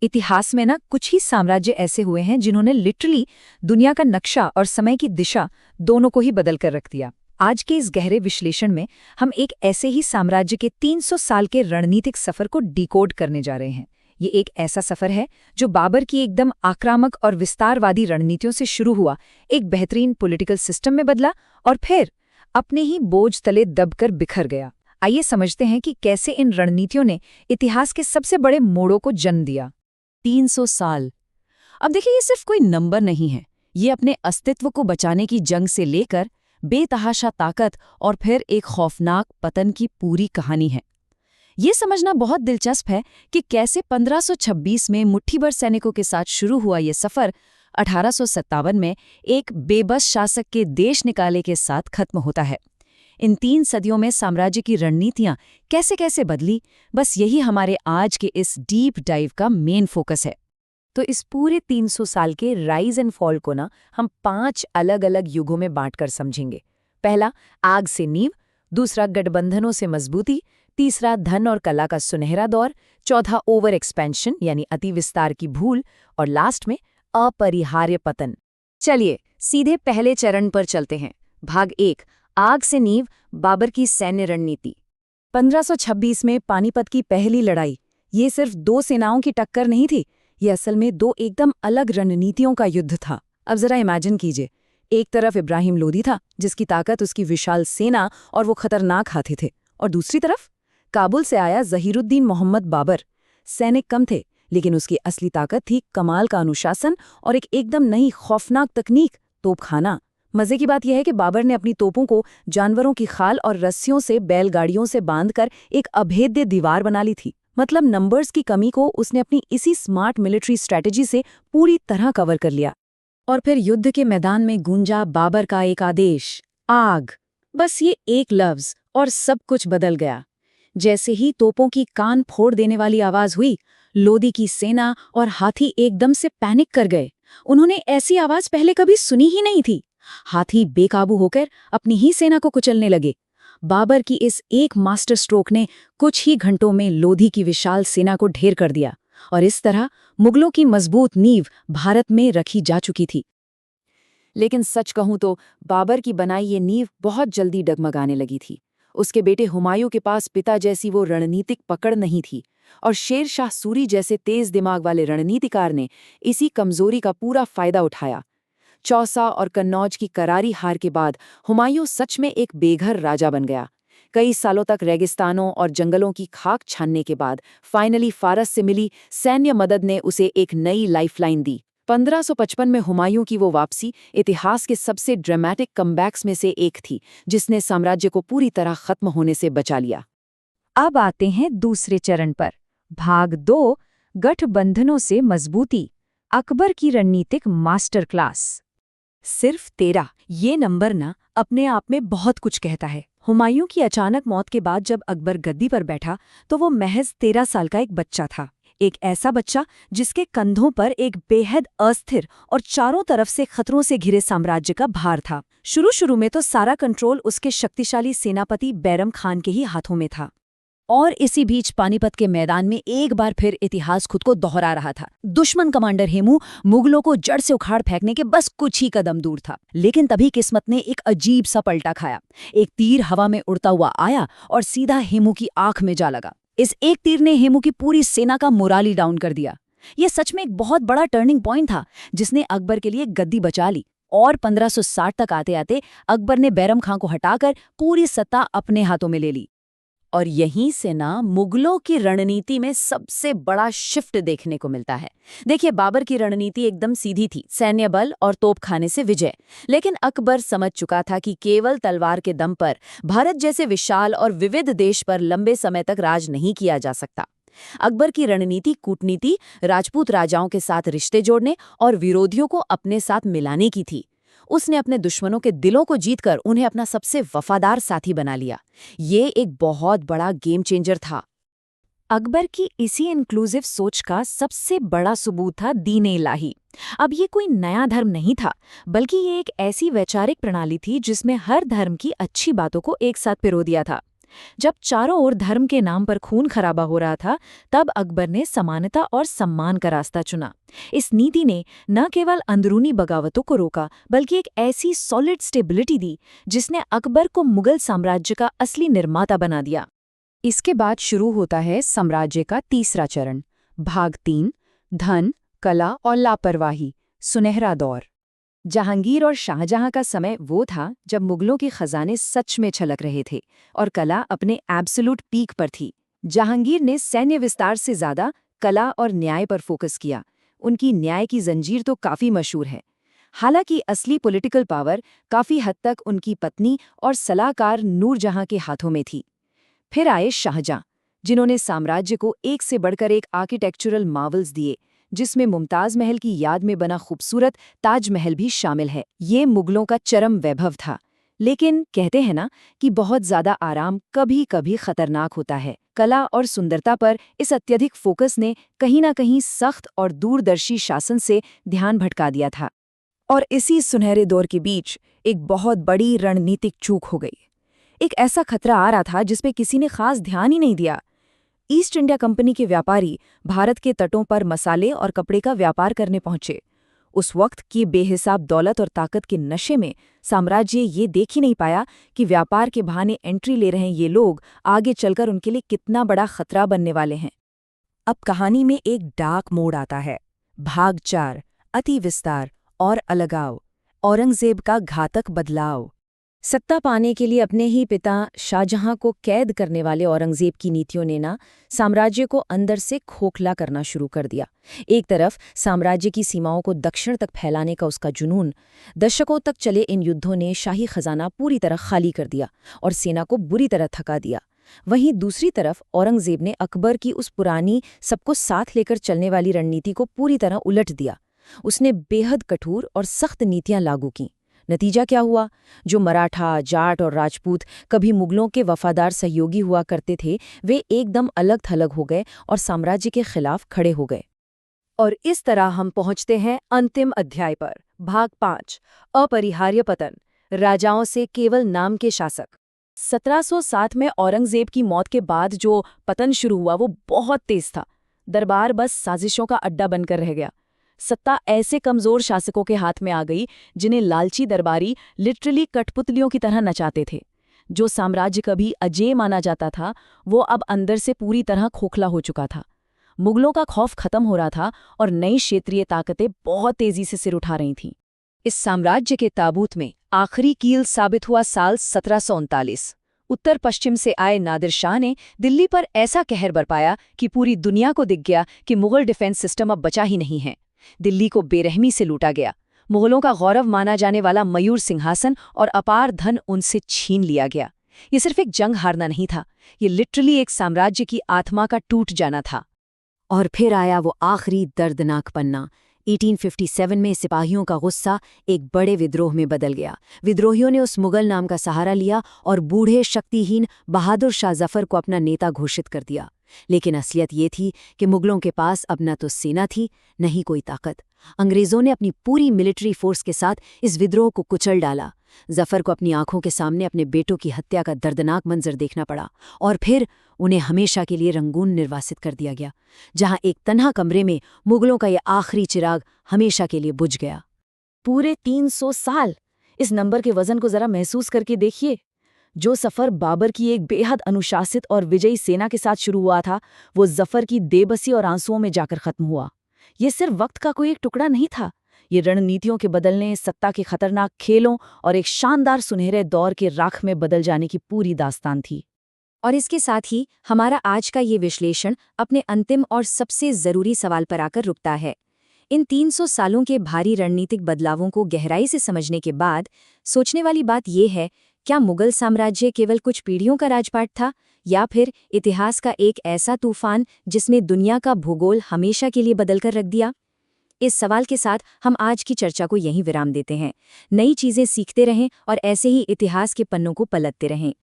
इतिहास में ना कुछ ही साम्राज्य ऐसे हुए हैं जिन्होंने लिटरली दुनिया का नक्शा और समय की दिशा दोनों को ही बदल कर रख दिया। आज के इस गहरे विश्लेषण में हम एक ऐसे ही साम्राज्य के 300 साल के रणनीतिक सफर को डिकोड करने जा रहे हैं। ये एक ऐसा सफर है जो बाबर की एकदम आक्रामक और विस्तारवादी रणनीतियों से शुरू हुआ, एक बेहतरीन पॉलिटिकल सिस्टम में बदला और फिर अपने ही बोझ तले दबकर बिखर गया। आइए समझते हैं कि कैसे इन रणनीतियों ने इतिहास के सबसे बड़े मोड़ों को जन्म दिया। 300 साल। अब देखिए, ये सिर्फ कोई नंबर नहीं है। ये अपने अस्तित्व को बचाने की जंग से लेकर बेतहाशा ताकत और फिर एक खौफनाक पतन की पूरी कहानी है। ये समझना बहुत दिलचस्प है कि कैसे 1526 में मुट्ठीभर सैनिकों के साथ शुरू हुआ ये सफर 1857 में एक बेबस शासक के देश निकाले के साथ खत्म होता है। इन 3 सदियों में साम्राज्य की रणनीतियां कैसे कैसे बदली, बस यही हमारे आज के इस डीप डाइव का मेन फोकस है। तो इस पूरे 300 साल के राइज एंड फॉल को ना हम 5 अलग अलग युगों में बांटकर समझेंगे। पहला, आग से नींव। दूसरा, गठबंधनों से मजबूती। तीसरा, धन और कला का सुनहरा दौर। चौथा, ओवर एक्सपेंशन यानी अति विस्तार की भूल। और लास्ट में अपरिहार्य पतन। चलिए सीधे पहले चरण पर चलते हैं। भाग 1, आग से नींव, बाबर की सैन्य रणनीति। 1526 में पानीपत की पहली लड़ाई, ये सिर्फ 2 सेनाओं की टक्कर नहीं थी, ये असल में 2 एकदम अलग रणनीतियों का युद्ध था। अब जरा इमेजिन कीजिए, एक तरफ इब्राहिम लोदी था, जिसकी ताकत उसकी विशाल सेना और वो खतरनाक हाथी थे, और दूसरी तरफ काबुल से आया जहीरुद्दीन मोहम्मद बाबर। सैनिक कम थे, लेकिन उसकी असली ताकत थी कमाल का अनुशासन और एक एकदम नई खौफनाक तकनीक, तोपखाना। मजे की बात यह है कि बाबर ने अपनी तोपों को जानवरों की खाल और रस्सियों से बैलगाड़ियों से बांधकर एक अभेद्य दीवार बना ली थी। मतलब नंबर्स की कमी को उसने अपनी इसी स्मार्ट मिलिट्री स्ट्रैटेजी से पूरी तरह कवर कर लिया। और फिर युद्ध के मैदान में गूंजा बाबर का एक आदेश, आग। बस ये एक लफ्ज और सब कुछ बदल गया। जैसे ही तोपों की कान फोड़ देने वाली आवाज हुई, लोदी की सेना और हाथी एकदम से पैनिक कर गए। उन्होंने ऐसी आवाज पहले कभी सुनी ही नहीं थी। हाथी बेकाबू होकर अपनी ही सेना को कुचलने लगे। बाबर की इस एक मास्टर स्ट्रोक ने कुछ ही घंटों में लोधी की विशाल सेना को ढेर कर दिया, और इस तरह मुगलों की मजबूत नींव भारत में रखी जा चुकी थी। लेकिन सच कहूं तो बाबर की बनाई ये नींव बहुत जल्दी डगमगाने लगी थी। उसके बेटे हुमायूं के पास पिता जैसी वो रणनीतिक पकड़ नहीं थी, और शेर शाह सूरी जैसे तेज दिमाग वाले रणनीतिकार ने इसी कमजोरी का पूरा फायदा उठाया। चौसा और कन्नौज की करारी हार के बाद हुमायूं सच में एक बेघर राजा बन गया। कई सालों तक रेगिस्तानों और जंगलों की खाक छानने के बाद फाइनली फारस से मिली सैन्य मदद ने उसे एक नई लाइफलाइन दी। 1555 में हुमायूं की वो वापसी इतिहास के सबसे ड्रामेटिक कमबैक्स में से एक थी, जिसने साम्राज्य को पूरी तरह खत्म होने से बचा लिया। अब आते हैं दूसरे चरण पर। भाग 2, गठबंधनों से मजबूती, अकबर की रणनीतिक मास्टर क्लास। सिर्फ 13, ये नंबर ना अपने आप में बहुत कुछ कहता है। हुमायूं की अचानक मौत के बाद जब अकबर गद्दी पर बैठा तो वो महज 13 साल का एक बच्चा था। एक ऐसा बच्चा जिसके कंधों पर एक बेहद अस्थिर और चारों तरफ से खतरों से घिरे साम्राज्य का भार था। शुरू में तो सारा कंट्रोल उसके शक्तिशाली सेनापति बैरम खान के ही हाथों में था। और इसी बीच पानीपत के मैदान में एक बार फिर इतिहास खुद को दोहरा रहा था। दुश्मन कमांडर हेमू मुगलों को जड़ से उखाड़ फेंकने के बस कुछ ही कदम दूर था। लेकिन तभी किस्मत ने एक अजीब सा पलटा खाया। एक तीर हवा में उड़ता हुआ आया और सीधा हेमू की आंख में जा लगा। इस एक तीर ने हेमू की पूरी सेना का मोराल ही डाउन कर दिया। ये सच में एक बहुत बड़ा टर्निंग पॉइंट था, जिसने अकबर के लिए गद्दी बचा ली। और 1560 तक आते आते अकबर ने बैरम खां को हटाकर पूरी सत्ता अपने हाथों में ले ली। और यहीं से ना मुगलों की रणनीति में सबसे बड़ा शिफ्ट देखने को मिलता है। देखिए, बाबर की रणनीति एकदम सीधी थी, सैन्य बल और तोपखाने से विजय। लेकिन अकबर समझ चुका था कि केवल तलवार के दम पर भारत जैसे विशाल और विविध देश पर लंबे समय तक राज नहीं किया जा सकता। अकबर की रणनीति कूटनीति, राजपूत राजाओं के साथ रिश्ते जोड़ने और विरोधियों को अपने साथ मिलाने की थी। उसने अपने दुश्मनों के दिलों को जीतकर उन्हें अपना सबसे वफादार साथी बना लिया। ये एक बहुत बड़ा गेम चेंजर था। अकबर की इसी इंक्लूसिव सोच का सबसे बड़ा सबूत था दीन इलाही। अब ये कोई नया धर्म नहीं था, बल्कि ये एक ऐसी वैचारिक प्रणाली थी जिसमें हर धर्म की अच्छी बातों को एक साथ पिरो दिया था। जब चारों ओर धर्म के नाम पर खून खराबा हो रहा था, तब अकबर ने समानता और सम्मान का रास्ता चुना। इस नीति ने न केवल अंदरूनी बगावतों को रोका, बल्कि एक ऐसी सॉलिड स्टेबिलिटी दी जिसने अकबर को मुगल साम्राज्य का असली निर्माता बना दिया। इसके बाद शुरू होता है साम्राज्य का तीसरा चरण, भाग 3, धन, कला और लापरवाही, सुनहरा दौर। जहांगीर और शाहजहां का समय वो था जब मुगलों के खजाने सच में छलक रहे थे और कला अपने एब्सोल्यूट पीक पर थी। जहांगीर ने सैन्य विस्तार से ज्यादा कला और न्याय पर फोकस किया। उनकी न्याय की जंजीर तो काफी मशहूर है। हालांकि असली पॉलिटिकल पावर काफी हद तक उनकी पत्नी और सलाहकार नूरजहां के हाथों में थी। फिर आए शाहजहां, जिन्होंने साम्राज्य को एक से बढ़कर एक आर्किटेक्चरल मार्वल्स दिए, जिसमें मुमताज महल की याद में बना खूबसूरत ताजमहल भी शामिल है। ये मुगलों का चरम वैभव था। लेकिन कहते हैं ना कि बहुत ज्यादा आराम कभी कभी खतरनाक होता है। कला और सुंदरता पर इस अत्यधिक फोकस ने कहीं ना कहीं सख्त और दूरदर्शी शासन से ध्यान भटका दिया था। और इसी सुनहरे दौर के बीच एक बहुत बड़ी रणनीतिक चूक हो गई। एक ऐसा खतरा आ रहा था जिसपे किसी ने खास ध्यान ही नहीं दिया। ईस्ट इंडिया कंपनी के व्यापारी भारत के तटों पर मसाले और कपड़े का व्यापार करने पहुंचे। उस वक्त की बेहिसाब दौलत और ताकत के नशे में साम्राज्य ये देख ही नहीं पाया कि व्यापार के बहाने एंट्री ले रहे ये लोग आगे चलकर उनके लिए कितना बड़ा खतरा बनने वाले हैं। अब कहानी में एक डार्क मोड़ आता है। भाग 4, अति विस्तार और अलगाव, औरंगजेब का घातक बदलाव। सत्ता पाने के लिए अपने ही पिता शाहजहां को कैद करने वाले औरंगजेब की नीतियों ने साम्राज्य को अंदर से खोखला करना शुरू कर दिया। एक तरफ साम्राज्य की सीमाओं को दक्षिण तक फैलाने का उसका जुनून, दशकों तक चले इन युद्धों ने शाही खजाना पूरी तरह खाली कर दिया और सेना को बुरी तरह थका दिया। वहीं दूसरी तरफ औरंगजेब ने अकबर की उस पुरानी सबको साथ लेकर चलने वाली रणनीति को पूरी तरह उलट दिया। उसने बेहद कठोर और सख्त नीतियां लागू कीं। नतीजा क्या हुआ? जो मराठा, जाट और राजपूत कभी मुगलों के वफादार सहयोगी हुआ करते थे, वे एकदम अलग थलग हो गए और साम्राज्य के खिलाफ खड़े हो गए। और इस तरह हम पहुंचते हैं अंतिम अध्याय पर, भाग 5, अपरिहार्य पतन, राजाओं से केवल नाम के शासक। 1707 में औरंगजेब की मौत के बाद जो पतन शुरू हुआ वो बहुत तेज था। दरबार बस साजिशों का अड्डा बनकर रह गया। सत्ता ऐसे कमजोर शासकों के हाथ में आ गई जिन्हें लालची दरबारी लिटरली कठपुतलियों की तरह नचाते थे। जो साम्राज्य कभी अजेय माना जाता था, वो अब अंदर से पूरी तरह खोखला हो चुका था। मुगलों का खौफ खत्म हो रहा था और नई क्षेत्रीय ताकतें बहुत तेजी से सिर उठा रही थीं। इस साम्राज्य के ताबूत में आखिरी कील साबित हुआ साल 1739। उत्तर पश्चिम से आए नादिर शाह ने दिल्ली पर ऐसा कहर बरपाया कि पूरी दुनिया को दिख गया कि मुगल डिफेंस सिस्टम अब बचा ही नहीं है। दिल्ली को बेरहमी से लूटा गया। मुगलों का गौरव माना जाने वाला मयूर सिंहासन और अपार धन उनसे छीन लिया गया। ये सिर्फ एक जंग हारना नहीं था, ये लिटरली एक साम्राज्य की आत्मा का टूट जाना था। और फिर आया वो आखिरी दर्दनाक पन्ना। 1857 में सिपाहियों का गुस्सा एक बड़े विद्रोह में बदल गया। विद्रोहियों ने उस मुगल नाम का सहारा लिया और बूढ़े शक्तिहीन बहादुर शाह जफर को अपना नेता घोषित कर दिया। लेकिन असलियत ये थी कि मुगलों के पास अब न तो सेना थी, न ही कोई ताकत। अंग्रेजों ने अपनी पूरी मिलिट्री फोर्स के साथ इस विद्रोह को कुचल डाला। जफर को अपनी आंखों के सामने अपने बेटों की हत्या का दर्दनाक मंजर देखना पड़ा और फिर उन्हें हमेशा के लिए रंगून निर्वासित कर दिया गया, जहां एक तन्हा कमरे में मुगलों का यह आखिरी चिराग हमेशा के लिए बुझ गया। पूरे 300 साल! इस नंबर के वजन को जरा महसूस करके देखिए। जो सफर बाबर की एक बेहद अनुशासित और विजयी सेना के साथ शुरू हुआ था, वो जफर की बेबसी और आंसुओं में जाकर खत्म हुआ। ये सिर्फ वक्त का कोई एक टुकड़ा नहीं था, ये रणनीतियों के बदलने, सत्ता के खतरनाक खेलों और एक शानदार सुनहरे दौर के राख में बदल जाने की पूरी दास्तान थी। और इसके साथ ही हमारा आज का ये विश्लेषण अपने अंतिम और सबसे जरूरी सवाल पर आकर रुकता है। इन 300 सालों के भारी रणनीतिक बदलावों को गहराई से समझने के बाद सोचने वाली बात यह है, क्या मुगल साम्राज्य केवल कुछ पीढ़ियों का राजपाट था, या फिर इतिहास का एक ऐसा तूफान जिसने दुनिया का भूगोल हमेशा के लिए बदलकर रख दिया? इस सवाल के साथ हम आज की चर्चा को यहीं विराम देते हैं। नई चीजें सीखते रहें और ऐसे ही इतिहास के पन्नों को पलटते रहें।